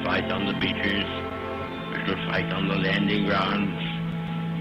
fight on the beaches. We shall fight on the landing grounds.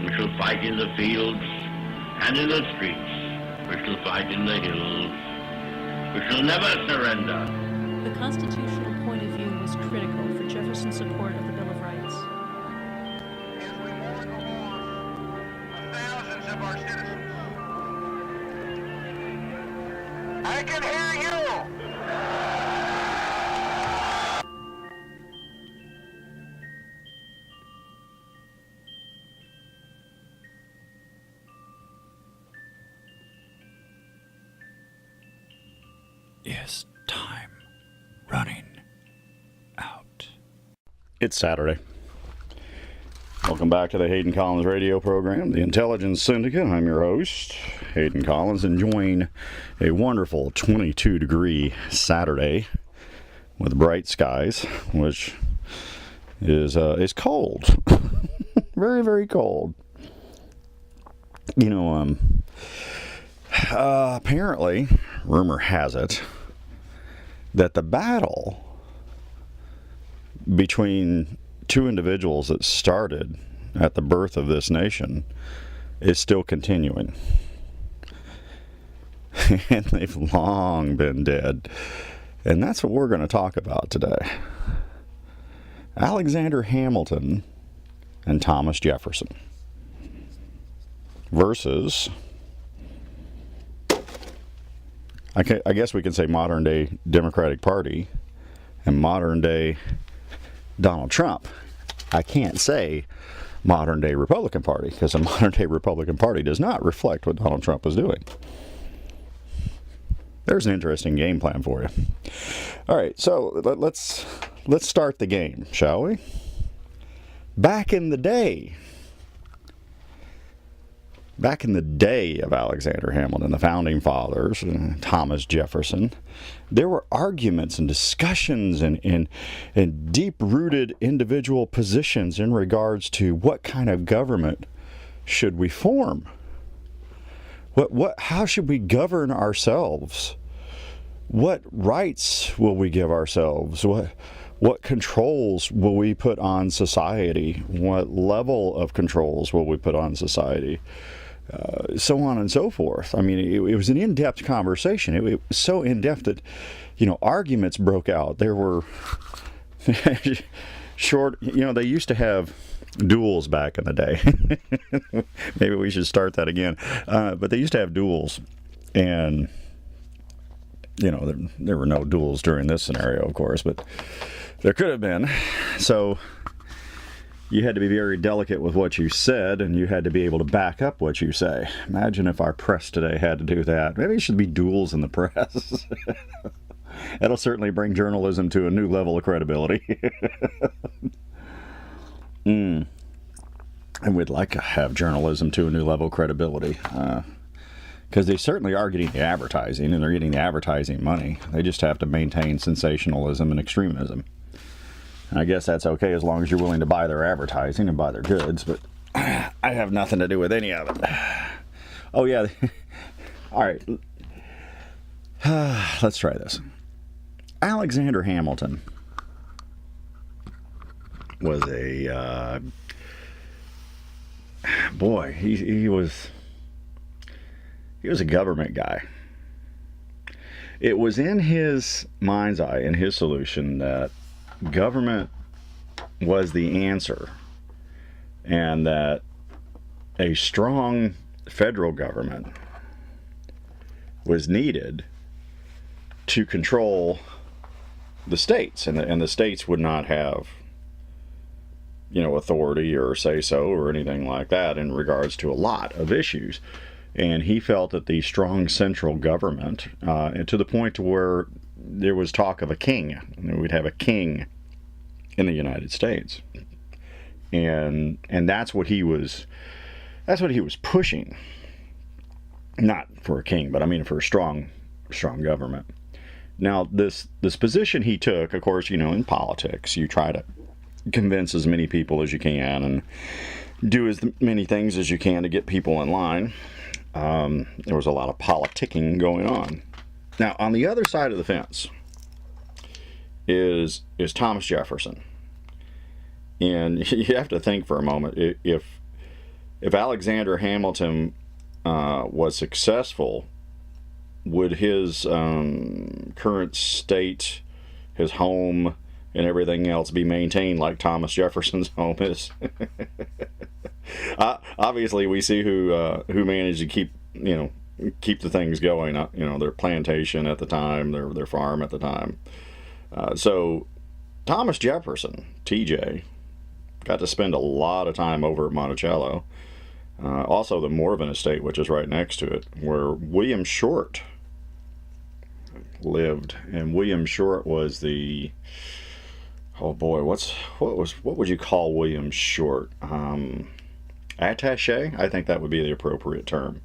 We shall fight in the fields and in the streets. We shall fight in the hills. We shall never surrender. The constitutional point of view was critical for Jefferson's support of the Bill of Rights. As we mourn the loss of thousands of our citizens, I can hear you! Is time running out? It's Saturday. Welcome back to the Hayden Collins radio program, The Intelligence Syndicate. I'm your host, Hayden Collins, enjoying a wonderful 22-degree Saturday with bright skies, which is cold. Very, very cold. You know, apparently, rumor has it that the battle between two individuals that started at the birth of this nation is still continuing. And they've long been dead. And that's what we're going to talk about today. Alexander Hamilton and Thomas Jefferson versus, I guess we can say, modern-day Democratic Party and modern-day Donald Trump. I can't say modern-day Republican Party, because the modern-day Republican Party does not reflect what Donald Trump is doing. There's an interesting game plan for you. All right, so let's start the game, shall we? Back in the day of Alexander Hamilton, the founding fathers, Thomas Jefferson, there were arguments and discussions and deep-rooted individual positions in regards to what kind of government should we form. How should we govern ourselves? What rights will we give ourselves? What controls will we put on society? What level of controls will we put on society? So on and so forth. I mean, it was an in-depth conversation. It was so in-depth that, arguments broke out. There were short, they used to have duels back in the day. Maybe we should start that again. But they used to have duels. And, there were no duels during this scenario, of course, but there could have been. So you had to be very delicate with what you said, and you had to be able to back up what you say. Imagine if our press today had to do that. Maybe it should be duels in the press. That'll certainly bring journalism to a new level of credibility. And we'd like to have journalism to a new level of credibility. Because they certainly are getting the advertising, and they're getting the advertising money. They just have to maintain sensationalism and extremism. I guess that's okay as long as you're willing to buy their advertising and buy their goods, but I have nothing to do with any of it. Oh, yeah. All right. Let's try this. Alexander Hamilton was a, he was a government guy. It was in his mind's eye, in his solution, that government was the answer, and that a strong federal government was needed to control the states, and the states would not have, authority or say-so or anything like that in regards to a lot of issues. And he felt that the strong central government, and to the point to where there was talk of a king, and we'd have a king in the United States, and that's what he was pushing. Not for a king, but I mean for a strong government. Now, this position he took, of course, in politics, you try to convince as many people as you can and do as many things as you can to get people in line. There was a lot of politicking going on. Now, on the other side of the fence is Thomas Jefferson. And you have to think for a moment, if Alexander Hamilton was successful, would his current state, his home, and everything else be maintained like Thomas Jefferson's home is? Obviously, we see who managed to keep the things going. Their plantation at the time, their farm at the time. So Thomas Jefferson, TJ, got to spend a lot of time over at Monticello. Also the Morven estate, which is right next to it, where William Short lived. And William Short was the, oh boy, what would you call William Short? Attaché? I think that would be the appropriate term.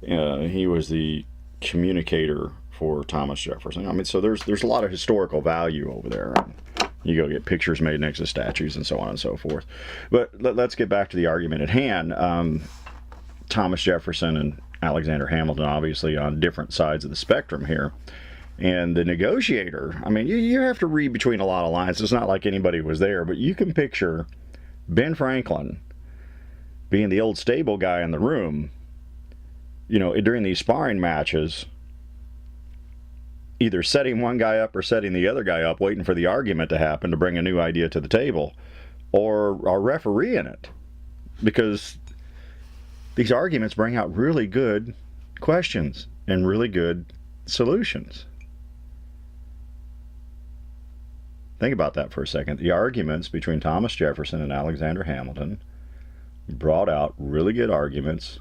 He was the communicator for Thomas Jefferson. I mean, so there's a lot of historical value over there. You go get pictures made next to statues and so on and so forth. But let's get back to the argument at hand. Thomas Jefferson and Alexander Hamilton, obviously on different sides of the spectrum here. And the negotiator, I mean, you have to read between a lot of lines. It's not like anybody was there, but you can picture Ben Franklin being the old stable guy in the room, during these sparring matches, either setting one guy up or setting the other guy up, waiting for the argument to happen to bring a new idea to the table, or refereeing it. Because these arguments bring out really good questions and really good solutions. Think about that for a second. The arguments between Thomas Jefferson and Alexander Hamilton brought out really good arguments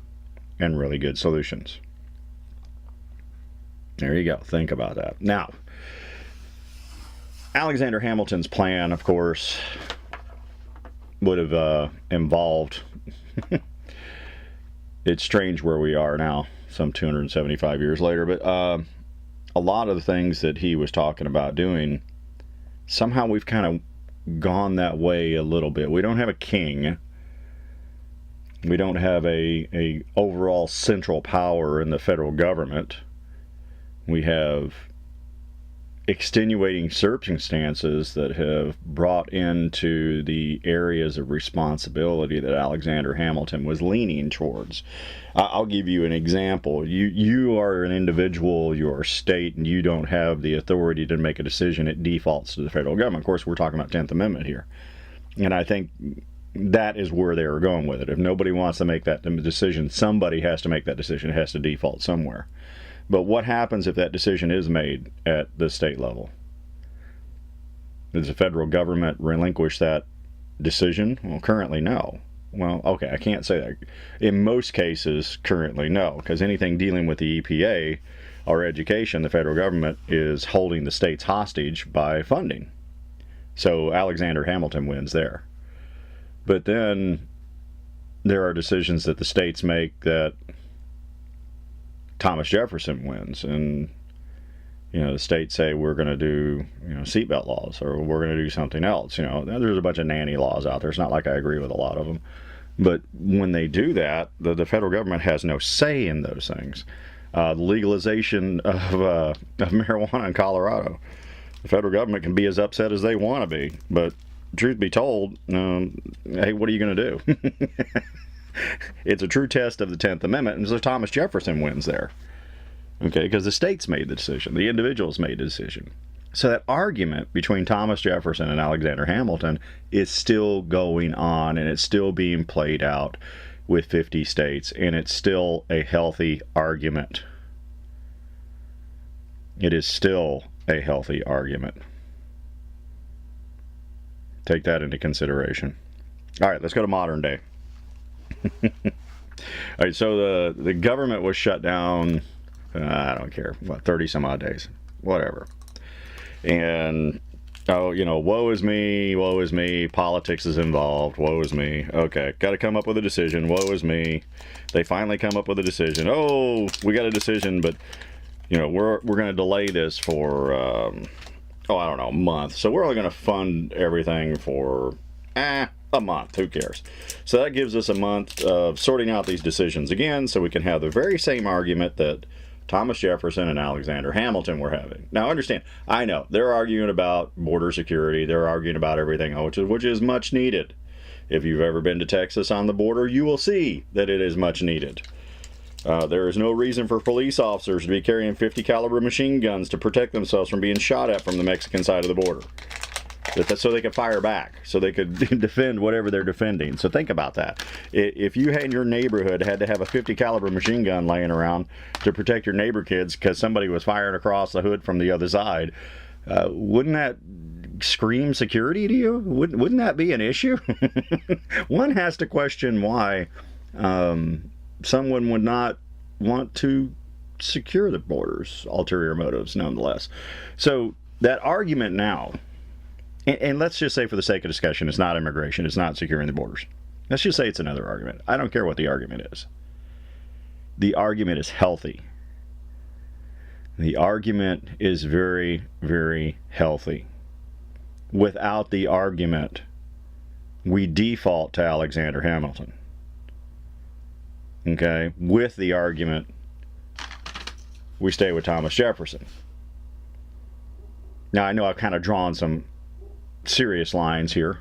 and really good solutions. There you go. Think about that. Now, Alexander Hamilton's plan, of course, would have involved... It's strange where we are now, some 275 years later, but a lot of the things that he was talking about doing, somehow we've kind of gone that way a little bit. We don't have a king. We don't have a overall central power in the federal government. We have extenuating circumstances that have brought into the areas of responsibility that Alexander Hamilton was leaning towards. I'll give you an example. You are an individual, you're a state, and you don't have the authority to make a decision. It defaults to the federal government. Of course, we're talking about 10th Amendment here. And I think that is where they were going with it. If nobody wants to make that decision, somebody has to make that decision. It has to default somewhere. But what happens if that decision is made at the state level? Does the federal government relinquish that decision? Well, currently, no. Well, okay, I can't say that. In most cases, currently, no, because anything dealing with the EPA or education, the federal government is holding the states hostage by funding. So Alexander Hamilton wins there. But then there are decisions that the states make that Thomas Jefferson wins, and the states say we're going to do seatbelt laws, or we're going to do something else. There's a bunch of nanny laws out there. It's not like I agree with a lot of them, but when they do that, the federal government has no say in those things. The legalization of marijuana in Colorado, the federal government can be as upset as they want to be, but truth be told, hey, what are you going to do? It's a true test of the 10th Amendment, and so Thomas Jefferson wins there. Okay, because the states made the decision. The individuals made the decision. So that argument between Thomas Jefferson and Alexander Hamilton is still going on, and it's still being played out with 50 states, and it's still a healthy argument. It is still a healthy argument. Take that into consideration. All right, let's go to modern day. All right, so the government was shut down, I don't care, 30 some odd days, whatever. And, woe is me, politics is involved, woe is me. Okay, got to come up with a decision, woe is me. They finally come up with a decision. Oh, we got a decision, but, we're going to delay this for, a month. So we're only going to fund everything for, a month, who cares? So that gives us a month of sorting out these decisions again, so we can have the very same argument that Thomas Jefferson and Alexander Hamilton were having. Now, understand, I know, they're arguing about border security, they're arguing about everything, which is much needed. If you've ever been to Texas on the border, you will see that it is much needed. There is no reason for police officers to be carrying 50 caliber machine guns to protect themselves from being shot at from the Mexican side of the border. So they could fire back, so they could defend whatever they're defending. So think about that. If you in your neighborhood had to have a 50 caliber machine gun laying around to protect your neighbor kids because somebody was firing across the hood from the other side, wouldn't that scream security to you? Wouldn't that be an issue? One has to question why someone would not want to secure the borders, ulterior motives nonetheless. So that argument now, and let's just say for the sake of discussion, it's not immigration, it's not securing the borders. Let's just say it's another argument. I don't care what the argument is. The argument is healthy. The argument is very, very healthy. Without the argument, we default to Alexander Hamilton. Okay? With the argument, we stay with Thomas Jefferson. Now, I know I've kind of drawn some serious lines here.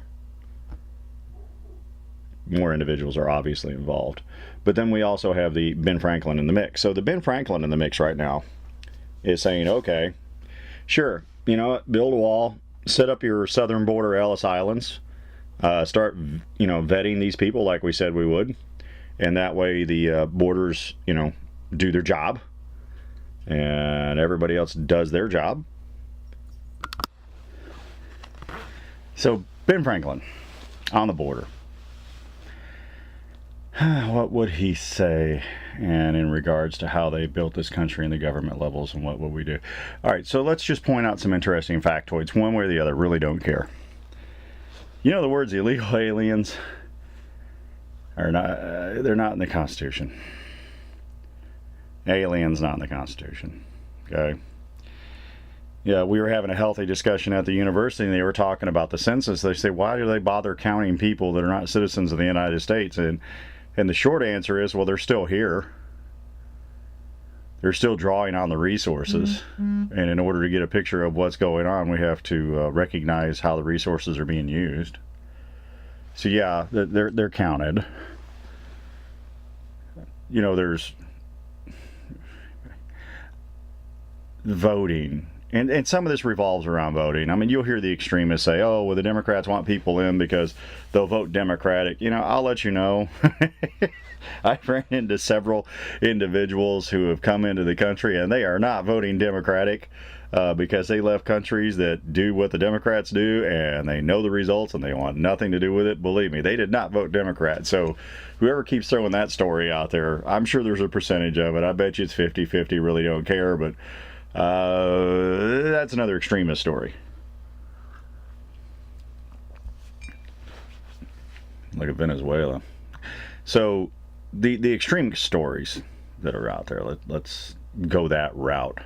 More individuals are obviously involved. But then we also have the Ben Franklin in the mix. So the Ben Franklin in the mix right now is saying, okay, sure, you know what, build a wall, set up your southern border Ellis Islands, start, vetting these people like we said we would. And that way the borders, do their job. And everybody else does their job. So, Ben Franklin, on the border. What would he say? And in regards to how they built this country and the government levels and what would we do? All right, so let's just point out some interesting factoids. One way or the other, really don't care. You know the words illegal aliens are not, they're not in the Constitution. Aliens not in the Constitution. Okay? Yeah, we were having a healthy discussion at the university, and they were talking about the census. They say, why do they bother counting people that are not citizens of the United States? And the short answer is, well, they're still here. They're still drawing on the resources. Mm-hmm. And in order to get a picture of what's going on, we have to recognize how the resources are being used. So yeah, they're counted. There's voting. And some of this revolves around voting. I mean, you'll hear the extremists say, oh, well, the Democrats want people in because they'll vote Democratic. I'll let you know. I've ran into several individuals who have come into the country, and they are not voting Democratic because they left countries that do what the Democrats do, and they know the results, and they want nothing to do with it. Believe me, they did not vote Democrat. So whoever keeps throwing that story out there, I'm sure there's a percentage of it. I bet you it's 50-50, really don't care, but that's another extremist story. Look at Venezuela. So the extreme stories that are out there, let's go that route.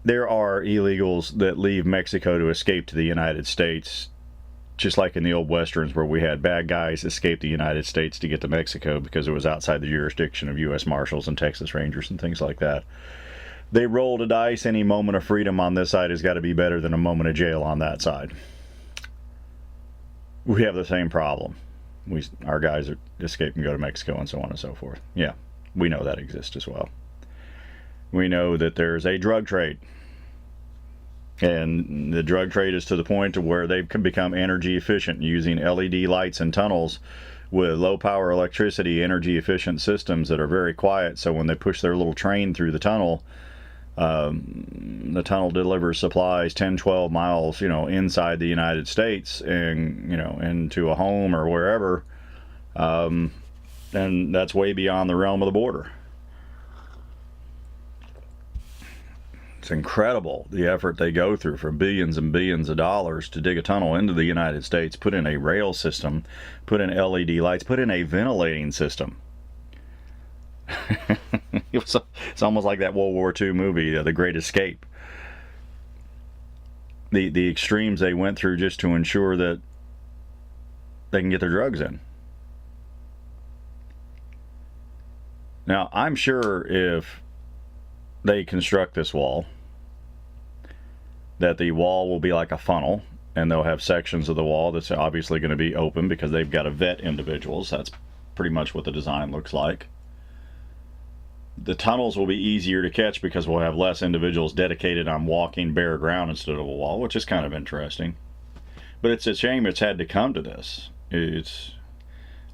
There are illegals that leave Mexico to escape to the United States, just like in the old westerns where we had bad guys escape the United States to get to Mexico because it was outside the jurisdiction of U.S. Marshals and Texas Rangers and things like that. They roll the dice. Any moment of freedom on this side has got to be better than a moment of jail on that side. We have the same problem. Our guys escape and go to Mexico and so on and so forth. Yeah, we know that exists as well. We know that there's a drug trade. And the drug trade is to the point to where they can become energy efficient using LED lights and tunnels with low power electricity, energy efficient systems that are very quiet. So when they push their little train through the tunnel delivers supplies 10-12 miles, inside the United States and, into a home or wherever. And that's way beyond the realm of the border. It's incredible the effort they go through for billions and billions of dollars to dig a tunnel into the United States, put in a rail system, put in LED lights, put in a ventilating system. It's almost like that World War II movie, The Great Escape. The extremes they went through just to ensure that they can get their drugs in. Now, I'm sure if they construct this wall, that the wall will be like a funnel, and they'll have sections of the wall that's obviously going to be open because they've got to vet individuals. That's pretty much what the design looks like. The tunnels will be easier to catch because we'll have less individuals dedicated on walking bare ground instead of a wall, which is kind of interesting. But it's a shame it's had to come to this.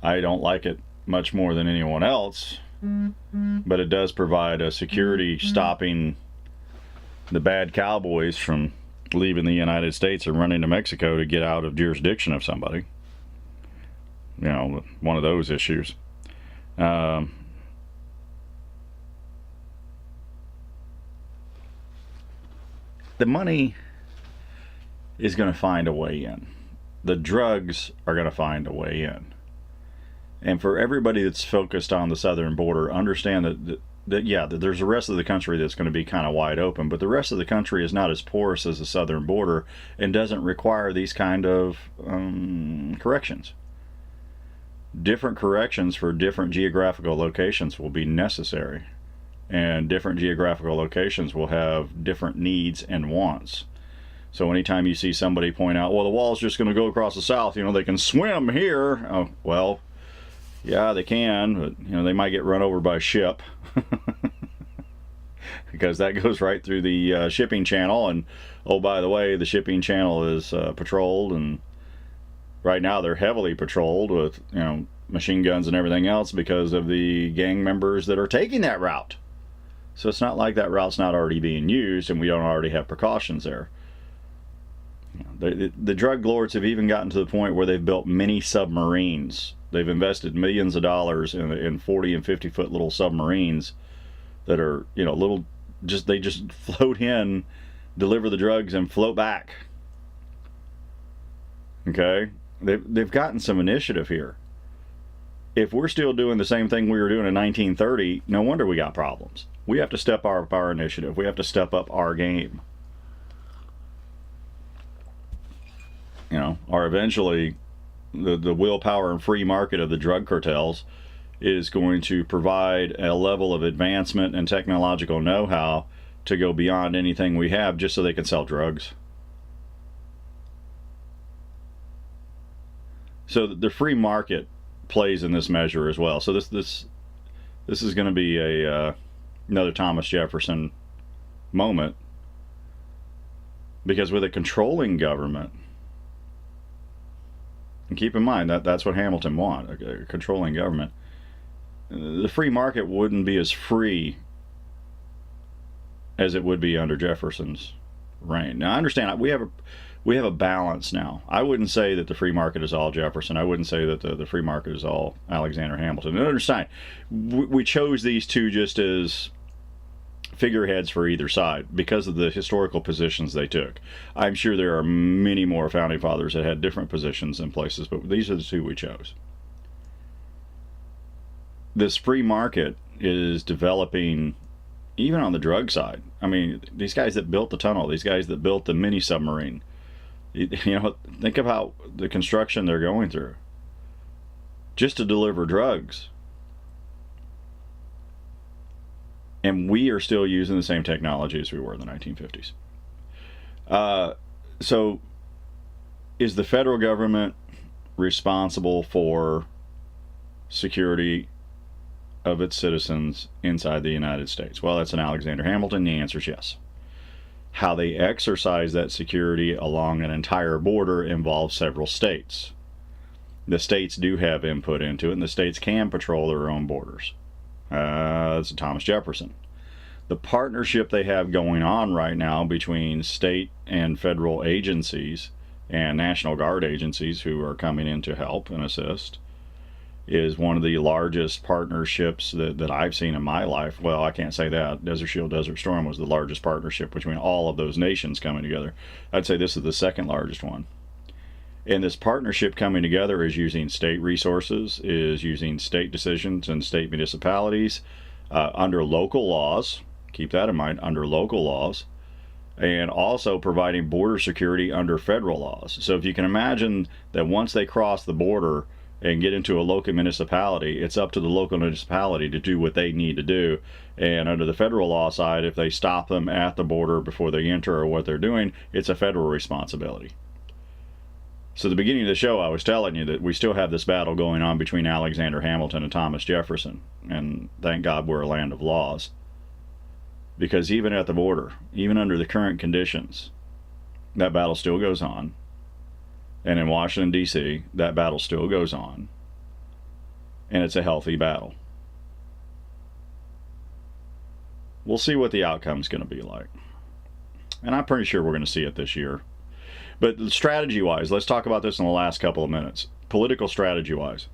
I don't like it much more than anyone else, but it does provide a security stopping the bad cowboys from leaving the United States and running to Mexico to get out of jurisdiction of somebody. You know, one of those issues. The money is going to find a way in. The drugs are going to find a way in. And for everybody that's focused on the southern border, understand that there's the rest of the country that's going to be kind of wide open, but the rest of the country is not as porous as the southern border and doesn't require these kind of corrections. Different corrections for different geographical locations will be necessary, and different geographical locations will have different needs and wants. So anytime you see somebody point out, well, the wall's just going to go across the south, they can swim here. Oh, well, yeah, they can, but they might get run over by a ship because that goes right through the shipping channel. And oh, by the way, the shipping channel is patrolled, and right now they're heavily patrolled with machine guns and everything else because of the gang members that are taking that route. So it's not like that route's not already being used, and we don't already have precautions there. The drug lords have even gotten to the point where they've built mini submarines. They've invested millions of dollars in 40 and 50 foot little submarines that are, they just float in, deliver the drugs, and float back. Okay? They've gotten some initiative here. If we're still doing the same thing we were doing in 1930, no wonder we got problems. We have to step up our initiative. We have to step up our game. Or eventually the willpower and free market of the drug cartels is going to provide a level of advancement and technological know-how to go beyond anything we have just so they can sell drugs. So the free market plays in this measure as well. So this is going to be another Thomas Jefferson moment, because with a controlling government, and keep in mind that that's what Hamilton wanted, a controlling government, the free market wouldn't be as free as it would be under Jefferson's reign. Now, I understand we have a balance now. I wouldn't say that the free market is all Jefferson. I wouldn't say that the free market is all Alexander Hamilton. And understand, we chose these two just as figureheads for either side because of the historical positions they took. I'm sure there are many more founding fathers that had different positions in places, but these are the two we chose. This free market is developing even on the drug side. I mean, these guys that built the tunnel, these guys that built the mini submarine, think about the construction they're going through just to deliver drugs. And we are still using the same technology as we were in the 1950s. So is the federal government responsible for security of its citizens inside the United States? Well, that's an Alexander Hamilton. The answer is yes. How they exercise that security along an entire border involves several states. The states do have input into it, and the states can patrol their own borders. That's Thomas Jefferson. The partnership they have going on right now between state and federal agencies and National Guard agencies who are coming in to help and assist is one of the largest partnerships that I've seen in my life. Well, I can't say that. Desert Shield, Desert Storm was the largest partnership between all of those nations coming together. I'd say this is the second largest one. And this partnership coming together is using state resources, is using state decisions and state municipalities under local laws. Keep that in mind, under local laws. And also providing border security under federal laws. So if you can imagine that once they cross the border, and get into a local municipality, it's up to the local municipality to do what they need to do. And under the federal law side, if they stop them at the border before they enter or what they're doing, it's a federal responsibility. So at the beginning of the show, I was telling you that we still have this battle going on between Alexander Hamilton and Thomas Jefferson. And thank God we're a land of laws. Because even at the border, even under the current conditions, that battle still goes on. And in Washington, D.C., that battle still goes on. And it's a healthy battle. We'll see what the outcome's going to be like. And I'm pretty sure we're going to see it this year. But strategy-wise, let's talk about this in the last couple of minutes. Political strategy-wise.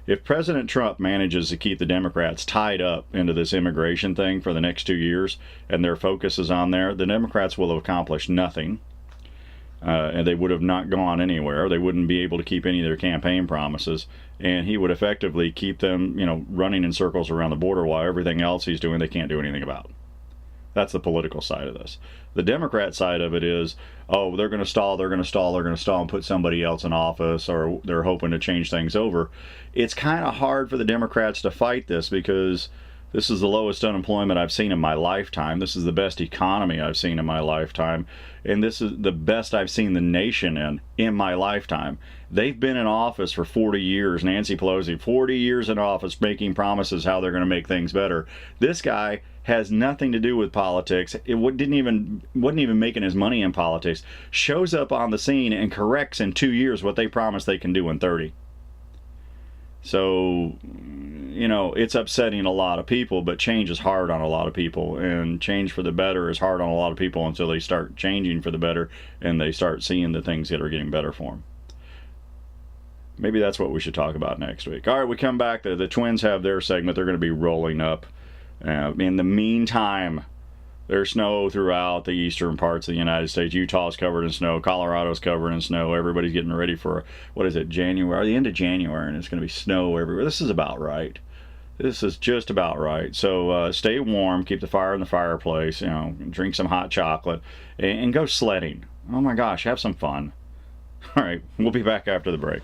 If President Trump manages to keep the Democrats tied up into this immigration thing for the next 2 years, and their focus is on there, the Democrats will have accomplished nothing. And they would have not gone anywhere. They wouldn't be able to keep any of their campaign promises. And he would effectively keep them, running in circles around the border while everything else he's doing they can't do anything about. That's the political side of this. The Democrat side of it is, they're going to stall, and put somebody else in office, or they're hoping to change things over. It's kind of hard for the Democrats to fight this because this is the lowest unemployment I've seen in my lifetime. This is the best economy I've seen in my lifetime. And this is the best I've seen the nation in my lifetime. They've been in office for 40 years. Nancy Pelosi, 40 years in office, making promises how they're going to make things better. This guy has nothing to do with politics. It wasn't even making his money in politics. Shows up on the scene and corrects in 2 years what they promised they can do in 30. So, it's upsetting a lot of people, but change is hard on a lot of people, and change for the better is hard on a lot of people until they start changing for the better and they start seeing the things that are getting better for them. Maybe that's what we should talk about next week. All right, we come back. The Twins have their segment. They're going to be rolling up. In the meantime, there's snow throughout the eastern parts of the United States. Utah's covered in snow. Colorado's covered in snow. Everybody's getting ready for, January, the end of January, and it's going to be snow everywhere. This is about right. This is just about right. So stay warm. Keep the fire in the fireplace. Drink some hot chocolate, and go sledding. Oh my gosh, have some fun. All right, we'll be back after the break.